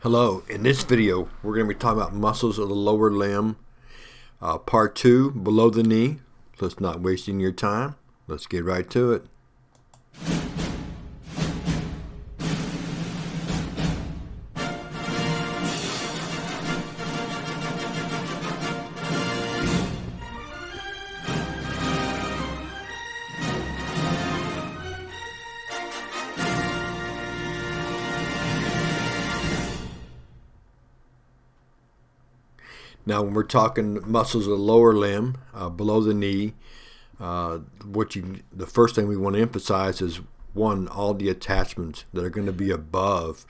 Hello, in this video we're going to be talking about muscles of the lower limb, part 2, below the knee. Let's not wasting your time. Let's get right to it. Now, when we're talking muscles of the lower limb, below the knee, the first thing we want to emphasize is one, all the attachments that are going to be above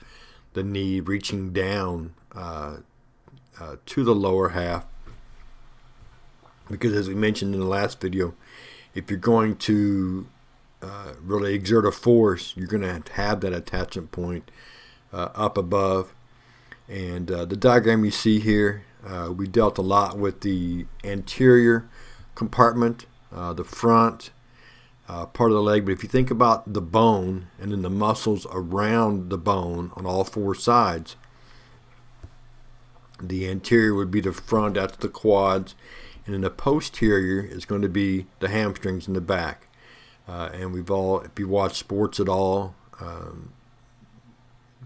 the knee, reaching down to the lower half. Because as we mentioned in the last video, if you're going to really exert a force, you're going to have that attachment point up above. And the diagram you see here, we dealt a lot with the anterior compartment, the front part of the leg. But if you think about the bone and then the muscles around the bone on all four sides, the anterior would be the front, that's the quads, and then the posterior is going to be the hamstrings in the back. And if you watch sports at all,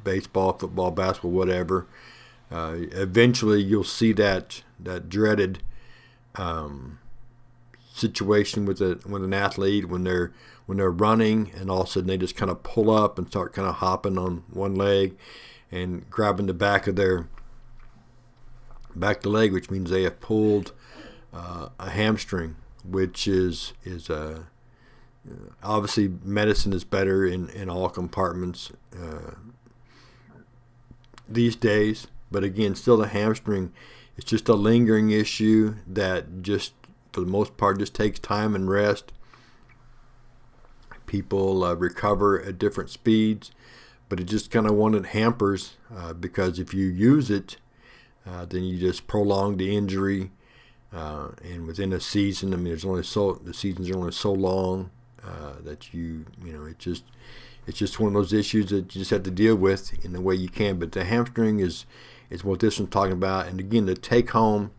baseball, football, basketball, whatever, eventually you'll see that dreaded situation with an athlete when they're running, and all of a sudden they just kind of pull up and start kind of hopping on one leg and grabbing the back of the leg, which means they have pulled a hamstring, which is obviously medicine is better in all compartments these days. But again, still the hamstring, it's just a lingering issue that just, for the most part, just takes time and rest. People recover at different speeds, but it just kind of hampers because if you use it, then you just prolong the injury. And within a season, I mean, the seasons are only so long that it's just one of those issues that you just have to deal with in the way you can. But the hamstring is what this one's talking about. And again, the take home,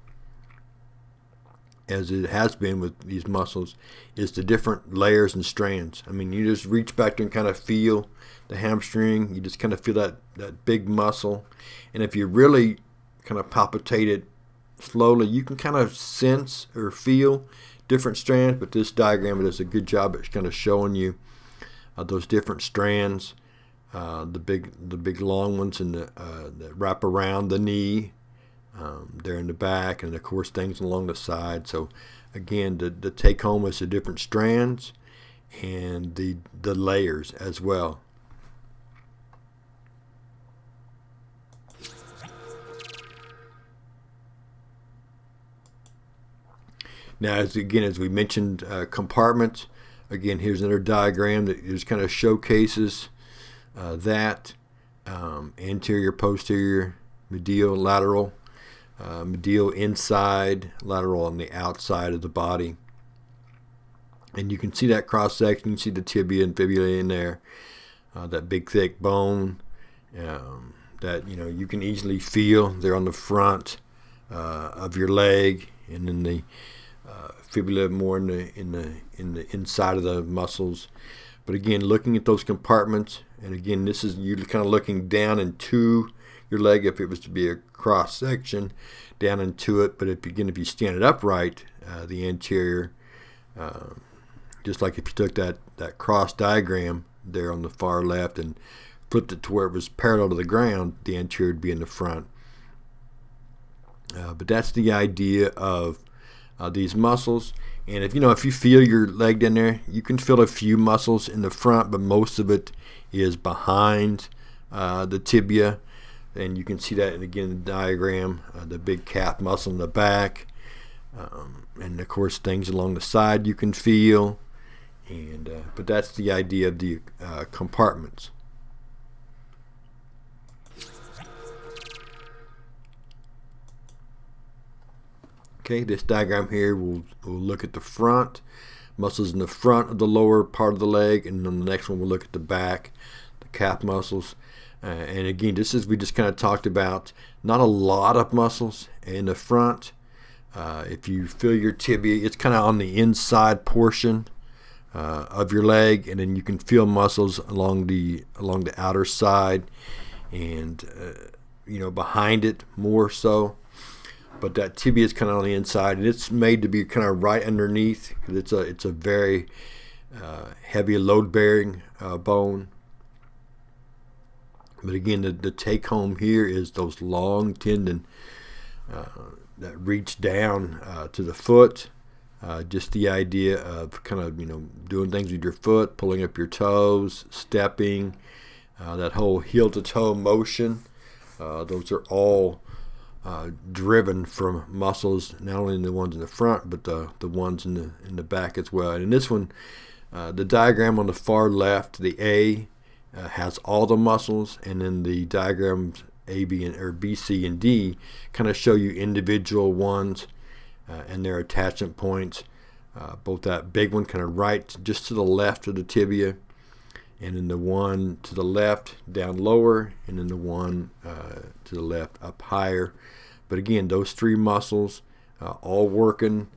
as it has been with these muscles, is the different layers and strands. I mean, you just reach back there and kind of feel the hamstring. You just kind of feel that big muscle. And if you really kind of palpitate it slowly, you can kind of sense or feel different strands. But this diagram does a good job at kind of showing you those different strands, the big long ones and that wrap around the knee, there in the back, and of course things along the side. So again, the take home is the different strands and the layers as well. Now, as we mentioned, compartments. Again, here's another diagram that just kind of showcases that anterior, posterior, medial, lateral, medial inside, lateral on the outside of the body. And you can see that cross section. You can see the tibia and fibula in there, that big thick bone that you can easily feel. They're on the front of your leg, and then the fibula more in the inside of the muscles. But again, looking at those compartments, and again, this is you kind of looking down into your leg if it was to be a cross section, down into it. But if you stand it upright, the anterior, just like if you took that cross diagram there on the far left and flipped it to where it was parallel to the ground, the anterior would be in the front. But that's the idea of these muscles. And if you feel your leg down there, you can feel a few muscles in the front, but most of it is behind the tibia. And you can see that, and again, in the diagram, the big calf muscle in the back, and of course things along the side you can feel. And but that's the idea of the compartments. Okay, this diagram here will look at the front, muscles in the front of the lower part of the leg, and then the next one we'll look at the back, the calf muscles. And again, just as we just kind of talked about, not a lot of muscles in the front. If you feel your tibia, it's kind of on the inside portion of your leg, and then you can feel muscles along the outer side, and behind it more so. But that tibia is kind of on the inside, and it's made to be kind of right underneath, because it's a very heavy load-bearing bone. But again, the take home here is those long tendon that reach down to the foot. Just the idea of kind of doing things with your foot, pulling up your toes, stepping, that whole heel to toe motion. Those are all driven from muscles, not only the ones in the front, but the ones in the back as well. And in this one, the diagram on the far left, the A, has all the muscles, and then the diagrams A, B, C, and D kind of show you individual ones and their attachment points. Both that big one kind of right just to the left of the tibia, and then the one to the left down lower, and then the one to the left up higher. But again, those three muscles all working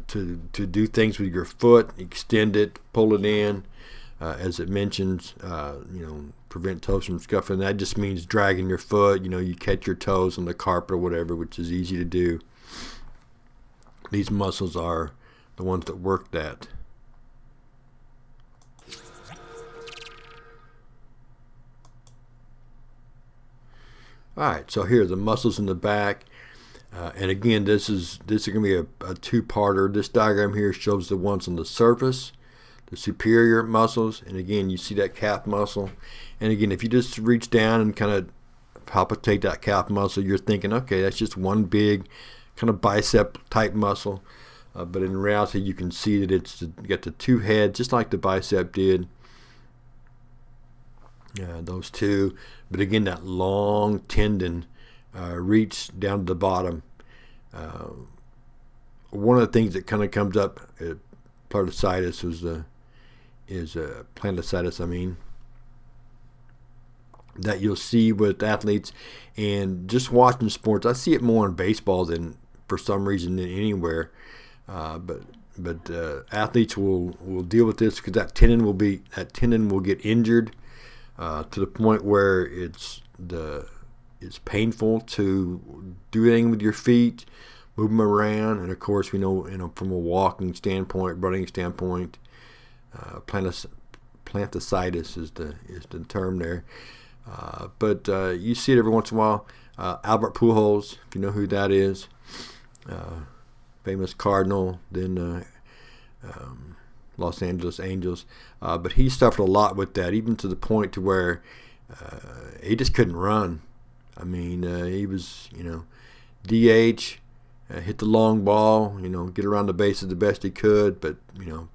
to do things with your foot, extend it, pull it in. As it mentions, prevent toes from scuffing. That just means dragging your foot. You catch your toes on the carpet or whatever, which is easy to do. These muscles are the ones that work that. All right, so here are the muscles in the back. And again, this is going to be a two-parter. This diagram here shows the ones on the surface, the superior muscles, and again, you see that calf muscle. And again, if you just reach down and kind of palpitate that calf muscle, you're thinking, okay, that's just one big kind of bicep type muscle. But in reality, you can see that it's got the two heads, just like the bicep did. Those two. But again, that long tendon reach down to the bottom. One of the things that kind of comes up at plantarsitis is plantarsitis, that you'll see with athletes, and just watching sports. I see it more in baseball than for some reason than anywhere. But athletes will deal with this because that tendon will get injured to the point where it's painful to do anything with your feet, move them around, and of course we know from a walking standpoint, running standpoint, plantarsitis is the term there. But you see it every once in a while. Albert Pujols, if you know who that is, famous Cardinal, then Los Angeles Angels. But he suffered a lot with that, even to the point to where he just couldn't run. He was, DH, hit the long ball, get around the bases the best he could, but,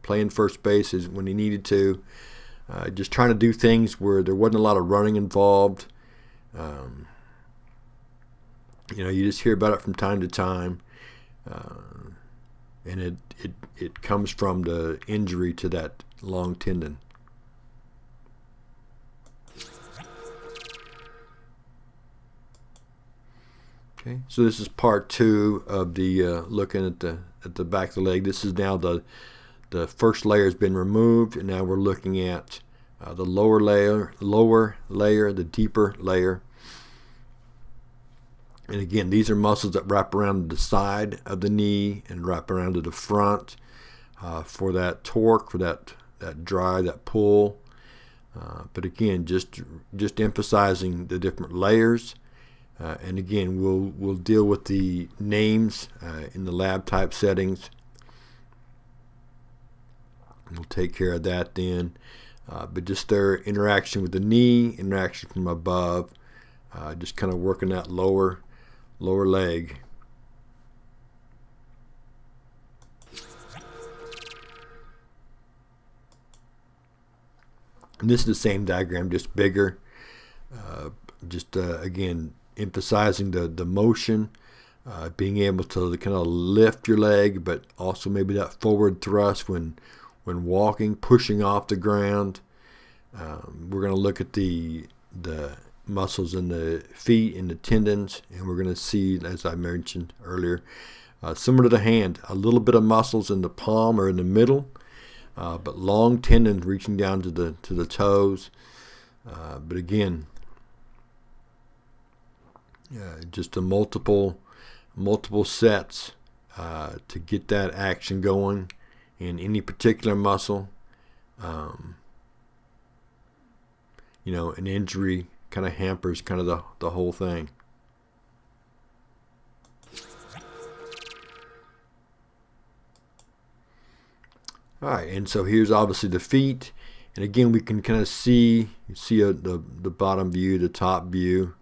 playing first base is when he needed to. Just trying to do things where there wasn't a lot of running involved. You just hear about it from time to time. And it comes from the injury to that long tendon. Okay, so this is part 2 of the looking at the back of the leg. This is now the first layer has been removed, and now we're looking at the lower layer, the deeper layer. And again, these are muscles that wrap around the side of the knee and wrap around to the front for that torque, for that drive, that pull. But again, just emphasizing the different layers. And again, we'll deal with the names in the lab type settings. We'll take care of that then. But just their interaction with the knee, interaction from above, just kind of working that lower leg. And this is the same diagram, just bigger. Again, emphasizing the motion, being able to kind of lift your leg, but also maybe that forward thrust when walking, pushing off the ground. We're going to look at the muscles in the feet and the tendons, and we're going to see, as I mentioned earlier, similar to the hand, a little bit of muscles in the palm or in the middle, but long tendons reaching down to the toes. But again, just a multiple sets to get that action going in any particular muscle. An injury kind of hampers kind of the whole thing. All right, and so here's obviously the feet, and again we can kind of see the bottom view, the top view.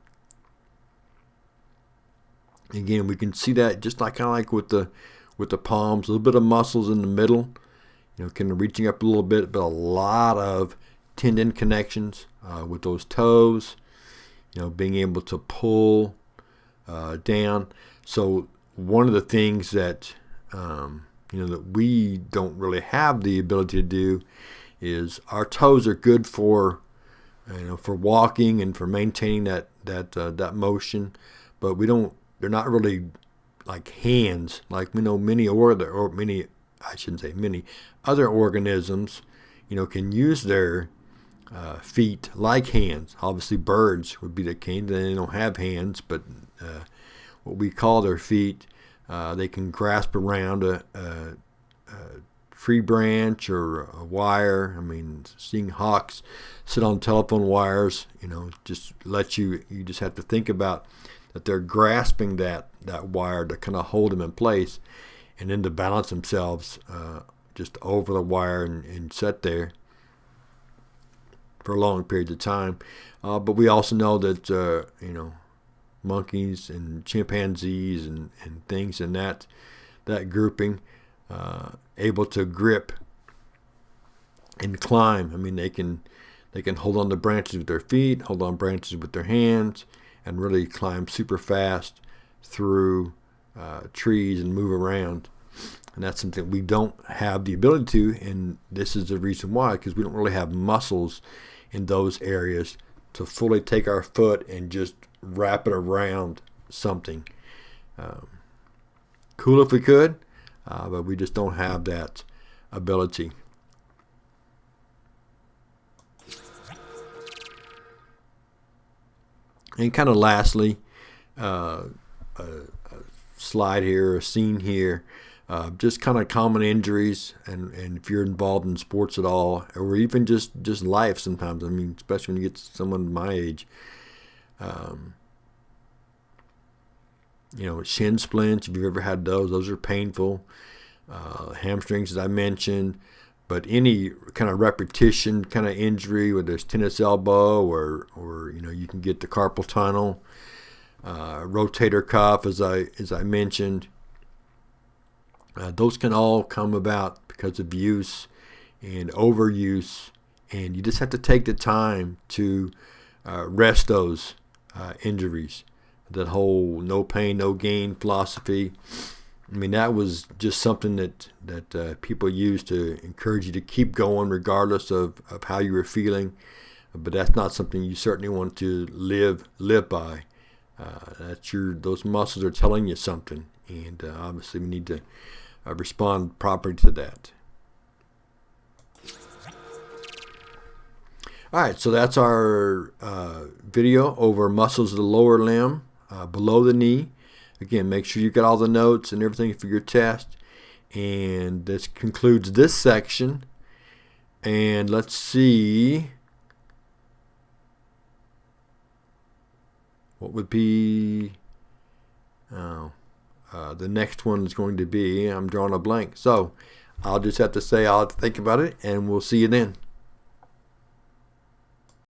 Again, we can see that just kind of like with the palms, a little bit of muscles in the middle, kind of reaching up a little bit, but a lot of tendon connections with those toes, being able to pull down. So one of the things that that we don't really have the ability to do is our toes are good for for walking and for maintaining that motion, but they're not really like hands, like many other organisms can use their feet like hands. Obviously birds would be the king. They don't have hands, but what we call their feet, they can grasp around a tree branch or a wire. I mean, seeing hawks sit on telephone wires, just you just have to think about that they're grasping that wire to kind of hold them in place, and then to balance themselves just over the wire and sit there for long periods of time. But we also know that monkeys and chimpanzees and things in that grouping able to grip and climb. I mean, they can hold on to branches with their feet, hold on branches with their hands, and really climb super fast through trees and move around. And that's something we don't have the ability to, and this is the reason why, because we don't really have muscles in those areas to fully take our foot and just wrap it around something. Cool if we could, but we just don't have that ability. And kind of lastly, a slide here, a scene here, just kind of common injuries, and if you're involved in sports at all, or even just life sometimes. I mean, especially when you get someone my age, shin splints, if you've ever had those are painful. Hamstrings, as I mentioned, but any kind of repetition kind of injury, whether it's tennis elbow or you can get the carpal tunnel, rotator cuff, as I mentioned. Those can all come about because of use and overuse, and you just have to take the time to rest those injuries. That whole no pain, no gain philosophy, I mean, that was just something that people used to encourage you to keep going regardless of how you were feeling. But that's not something you certainly want to live by. Those muscles are telling you something, and obviously we need to respond properly to that. All right, so that's our video over muscles of the lower limb below the knee. Again, make sure you got all the notes and everything for your test. And this concludes this section. And let's see what would be the next one is going to be. I'm drawing a blank. So I'll just have to say I'll have to think about it, and we'll see you then.